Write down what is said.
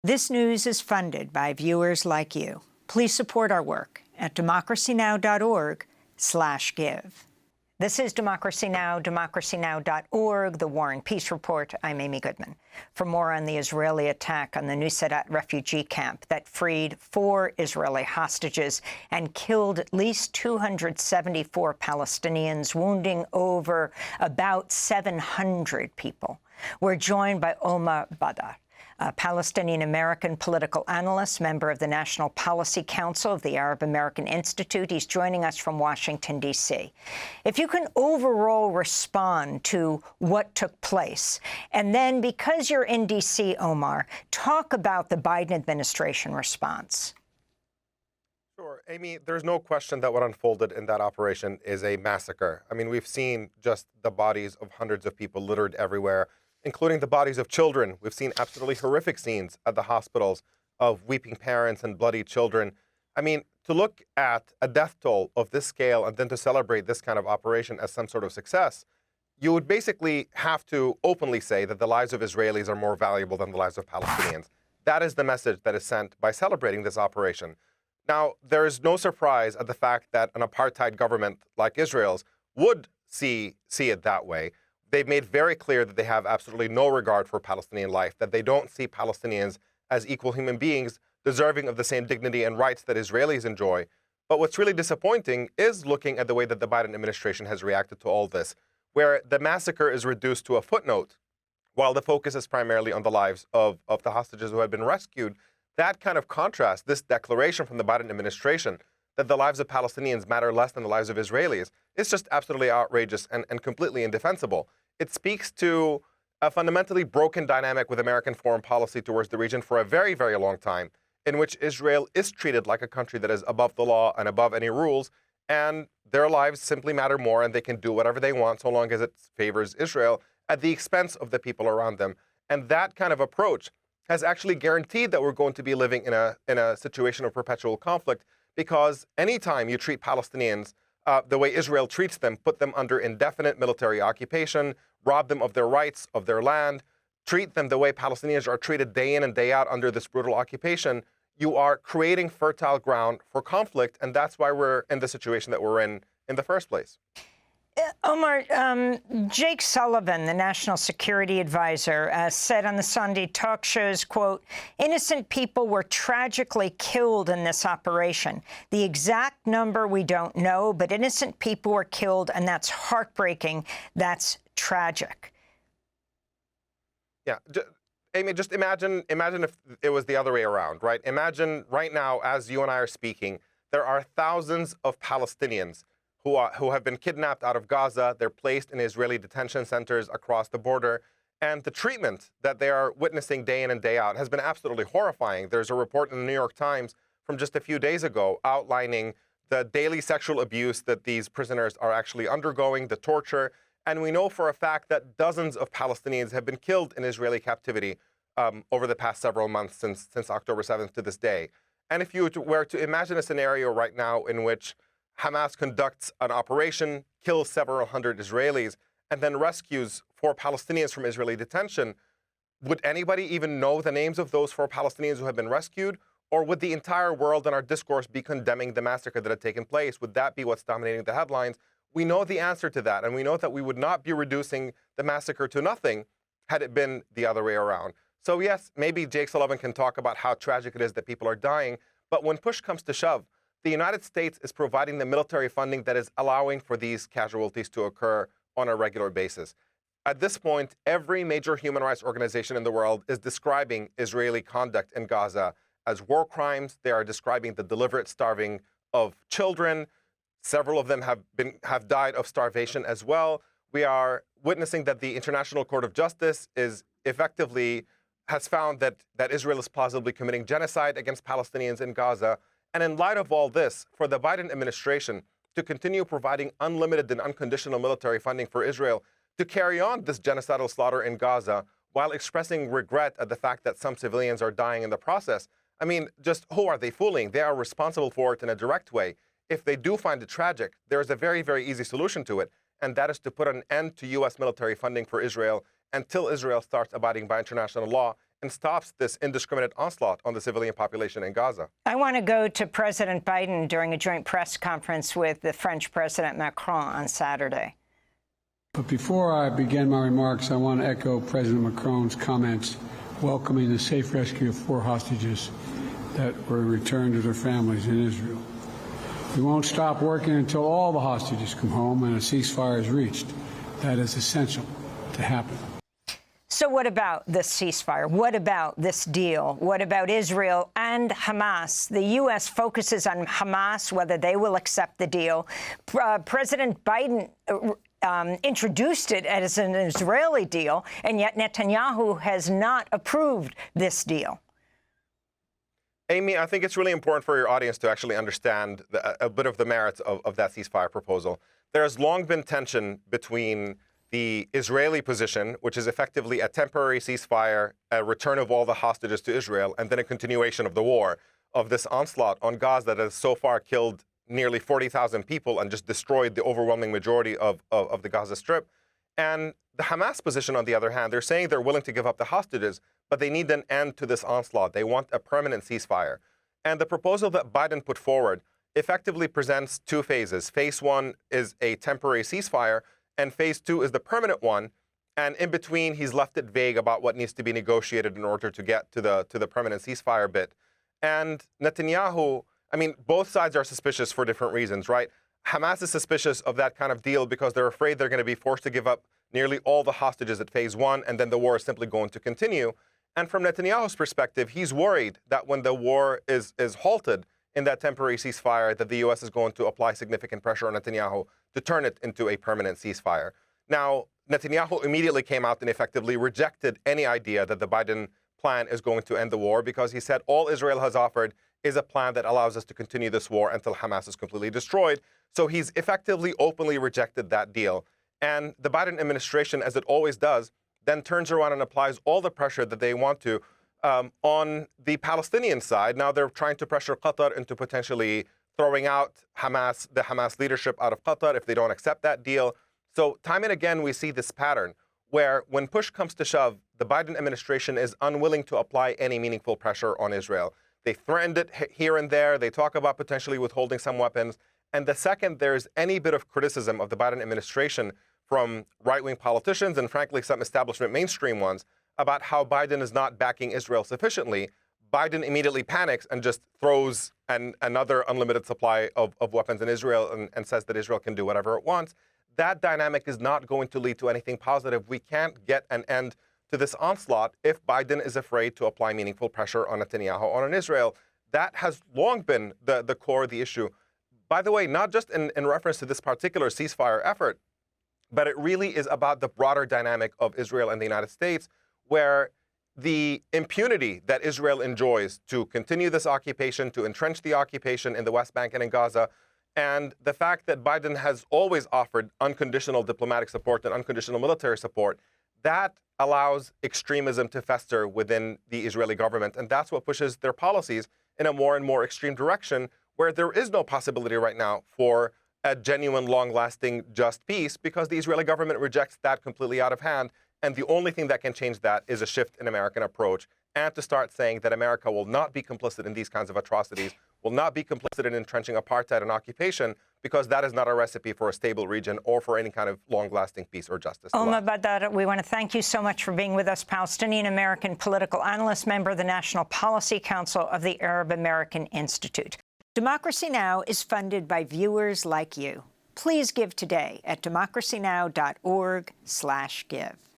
This news is funded by viewers like you. Please support our work at democracynow.org/give. This is Democracy Now!, democracynow.org, The War and Peace Report. I'm Amy Goodman. For more on the Israeli attack on the Nuseirat refugee camp that freed 4 Israeli hostages and killed at least 274 Palestinians, wounding over about 700 people, we're joined by Omar Baddar, a Palestinian American political analyst, member of the National Policy Council of the Arab American Institute. He's joining us from Washington, D.C. If you can overall respond to what took place, and then, because you're in D.C., Omar, talk about the Biden administration response. Sure. Amy, there's no question that what unfolded in that operation is a massacre. I mean, we've seen just the bodies of hundreds of people littered everywhere, including the bodies of children. We've seen absolutely horrific scenes at the hospitals of weeping parents and bloody children. I mean, to look at a death toll of this scale and then to celebrate this kind of operation as some sort of success, you would basically have to openly say that the lives of Israelis are more valuable than the lives of Palestinians. That is the message that is sent by celebrating this operation. Now, there is no surprise at the fact that an apartheid government like Israel's would see it that way. They've made very clear that they have absolutely no regard for Palestinian life, that they don't see Palestinians as equal human beings deserving of the same dignity and rights that Israelis enjoy. But what's really disappointing is looking at the way that the Biden administration has reacted to all this, where the massacre is reduced to a footnote, while the focus is primarily on the lives of the hostages who had been rescued. That kind of contrast, this declaration from the Biden administration that the lives of Palestinians matter less than the lives of Israelis, is just absolutely outrageous and completely indefensible. It speaks to a fundamentally broken dynamic with American foreign policy towards the region for a very, very long time, in which Israel is treated like a country that is above the law and above any rules, and their lives simply matter more, and they can do whatever they want so long as it favors Israel at the expense of the people around them. And that kind of approach has actually guaranteed that we're going to be living in a situation of perpetual conflict, because anytime you treat Palestinians the way Israel treats them, put them under indefinite military occupation, rob them of their rights, of their land, treat them the way Palestinians are treated day in and day out under this brutal occupation, you are creating fertile ground for conflict, and that's why we're in the situation that we're in the first place. Omar, Jake Sullivan, the national security advisor, said on the Sunday talk shows, quote, "Innocent people were tragically killed in this operation. The exact number we don't know, but innocent people were killed, and that's heartbreaking. That's tragic." Yeah. Amy, just imagine if it was the other way around, right? Imagine right now, as you and I are speaking, there are thousands of Palestinians who have been kidnapped out of Gaza. They're placed in Israeli detention centers across the border. And the treatment that they are witnessing day in and day out has been absolutely horrifying. There's a report in the New York Times from just a few days ago outlining the daily sexual abuse that these prisoners are actually undergoing, the torture. And we know for a fact that dozens of Palestinians have been killed in Israeli captivity over the past several months, since October 7th to this day. And if you were to imagine a scenario right now in which Hamas conducts an operation, kills several hundred Israelis, and then rescues 4 Palestinians from Israeli detention, would anybody even know the names of those 4 Palestinians who have been rescued? Or would the entire world and our discourse be condemning the massacre that had taken place? Would that be what's dominating the headlines? We know the answer to that, and we know that we would not be reducing the massacre to nothing had it been the other way around. So yes, maybe Jake Sullivan can talk about how tragic it is that people are dying, but when push comes to shove, the United States is providing the military funding that is allowing for these casualties to occur on a regular basis. At this point, every major human rights organization in the world is describing Israeli conduct in Gaza as war crimes. They are describing the deliberate starving of children. Several of them have died of starvation as well. We are witnessing that the International Court of Justice has found that Israel is plausibly committing genocide against Palestinians in Gaza. And in light of all this, for the Biden administration to continue providing unlimited and unconditional military funding for Israel to carry on this genocidal slaughter in Gaza while expressing regret at the fact that some civilians are dying in the process, I mean, just who are they fooling? They are responsible for it in a direct way. If they do find it tragic, there is a very, very easy solution to it, and that is to put an end to U.S. military funding for Israel until Israel starts abiding by international law and stops this indiscriminate onslaught on the civilian population in Gaza. I want to go to President Biden during a joint press conference with the French President Macron on Saturday. But before I begin my remarks, I want to echo President Macron's comments welcoming the safe rescue of 4 hostages that were returned to their families in Israel. We won't stop working until all the hostages come home and a ceasefire is reached. That is essential to happen. So what about this ceasefire? What about this deal? What about Israel and Hamas? The U.S. focuses on Hamas, whether they will accept the deal. President Biden introduced it as an Israeli deal, and yet Netanyahu has not approved this deal. Amy, I think it's really important for your audience to actually understand a bit of the merits of that ceasefire proposal. There has long been tension between the Israeli position, which is effectively a temporary ceasefire, a return of all the hostages to Israel, and then a continuation of the war, of this onslaught on Gaza that has so far killed nearly 40,000 people and just destroyed the overwhelming majority of the Gaza Strip. And the Hamas position, on the other hand, they're saying they're willing to give up the hostages, but they need an end to this onslaught. They want a permanent ceasefire. And the proposal that Biden put forward effectively presents 2 phases. Phase 1 is a temporary ceasefire, and phase 2 is the permanent one. And in between, he's left it vague about what needs to be negotiated in order to get to the permanent ceasefire bit. And Netanyahu, I mean, both sides are suspicious for different reasons, right? Hamas is suspicious of that kind of deal because they're afraid they're going to be forced to give up nearly all the hostages at phase 1, and then the war is simply going to continue. And from Netanyahu's perspective, he's worried that when the war is halted in that temporary ceasefire, that the U.S. is going to apply significant pressure on Netanyahu to turn it into a permanent ceasefire. Now, Netanyahu immediately came out and effectively rejected any idea that the Biden plan is going to end the war, because he said all Israel has offered is a plan that allows us to continue this war until Hamas is completely destroyed. So he's effectively openly rejected that deal. And the Biden administration, as it always does, then turns around and applies all the pressure that they want to on the Palestinian side. Now they're trying to pressure Qatar into potentially throwing out Hamas, the Hamas leadership out of Qatar if they don't accept that deal. So time and again, we see this pattern where when push comes to shove, the Biden administration is unwilling to apply any meaningful pressure on Israel. They threatened it here and there. They talk about potentially withholding some weapons. And the second there's any bit of criticism of the Biden administration from right-wing politicians and, frankly, some establishment mainstream ones about how Biden is not backing Israel sufficiently, Biden immediately panics and just throws another unlimited supply of weapons in Israel and says that Israel can do whatever it wants. That dynamic is not going to lead to anything positive. We can't get an end to this onslaught if Biden is afraid to apply meaningful pressure on Netanyahu or on Israel. That has long been the core of the issue. By the way, not just in reference to this particular ceasefire effort, but it really is about the broader dynamic of Israel and the United States, where the impunity that Israel enjoys to continue this occupation, to entrench the occupation in the West Bank and in Gaza, and the fact that Biden has always offered unconditional diplomatic support and unconditional military support, that allows extremism to fester within the Israeli government. And that's what pushes their policies in a more and more extreme direction, where there is no possibility right now for a genuine, long-lasting, just peace, because the Israeli government rejects that completely out of hand. And the only thing that can change that is a shift in American approach, and to start saying that America will not be complicit in these kinds of atrocities, will not be complicit in entrenching apartheid and occupation, because that is not a recipe for a stable region or for any kind of long-lasting peace or justice. Omar Baddar, we want to thank you so much for being with us, Palestinian American political analyst, member of the National Policy Council of the Arab American Institute. Democracy Now! Is funded by viewers like you. Please give today at democracynow.org/give.